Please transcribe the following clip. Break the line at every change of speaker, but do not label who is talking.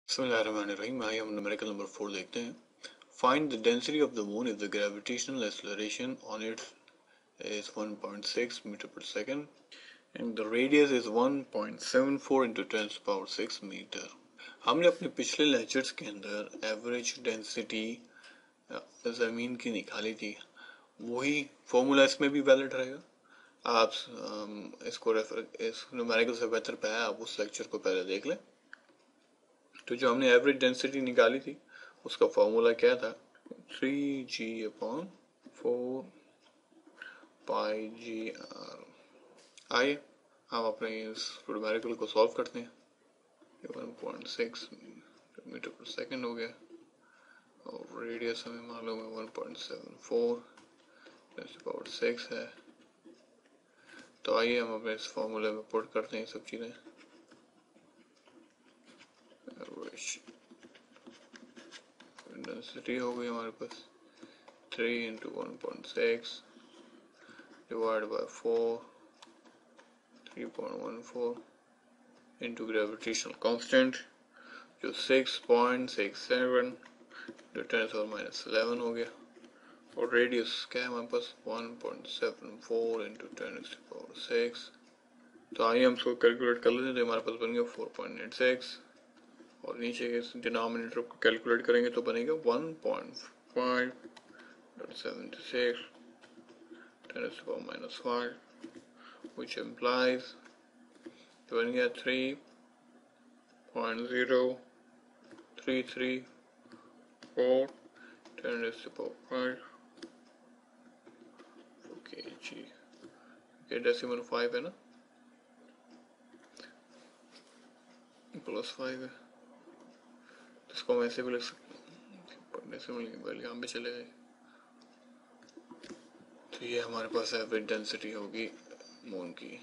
बिस्मिल्लाहिर्रहमानिर्रहीम। आइए हम न्यूमेरिकल नंबर 4 देखते हैं। Find the density of the moon if the gravitational acceleration on it is 1.6 meter per second and the radius is 1.74 into 10 to the power 6 meter। हमने अपने पिछले lectures के अंदर एवरेज डेंसिटी ज़मीन की निकाली थी, वही फॉर्मूला इसमें भी वैलिड रहेगा। आप इसको इस न्यूमेरिकल से बेहतर पे है, आप उस लेक्चर को पहले देख लें। तो जो हमने एवरेज डेंसिटी निकाली थी उसका फॉर्मूला क्या था, 3g/4 पाई जी आर। आइए हम अपने इस न्यूमेरिकल को सॉल्व करते हैं। 1.6 मीटर पर सेकंड हो गया और रेडियस हमें मालूम है 1.74 पावर 6 है। तो आइए हम अपने इस फॉर्मूले में पुट करते हैं सब चीज़ें। डेंसिटी हो गई हमारे पास 3 into 1.6 divide by 4 3.14 into gravitational constant जो 6.67 जो 10⁻11 हो गया और रेडियस क्या है हमारे पास 1.74 इंटू 10⁻6। तो आइए हम इसको कैलकुलेट कर लेते हैं। तो हमारे पास बन गया 4.86 और नीचे के डिनोमिनेटर को कैलकुलेट करेंगे तो बनेगा 1.5.76 10⁻⁵ which implies तो बन गया 3.0334 10⁻⁵ ओके जी। ये डेसिमल 5 है ना, +5 है, इसको हम ऐसे भी लिख सकते हैं, डेसिमल की वैल्यू यहाँ पे चले गए। तो ये हमारे पास एवरेज डेंसिटी होगी मून की।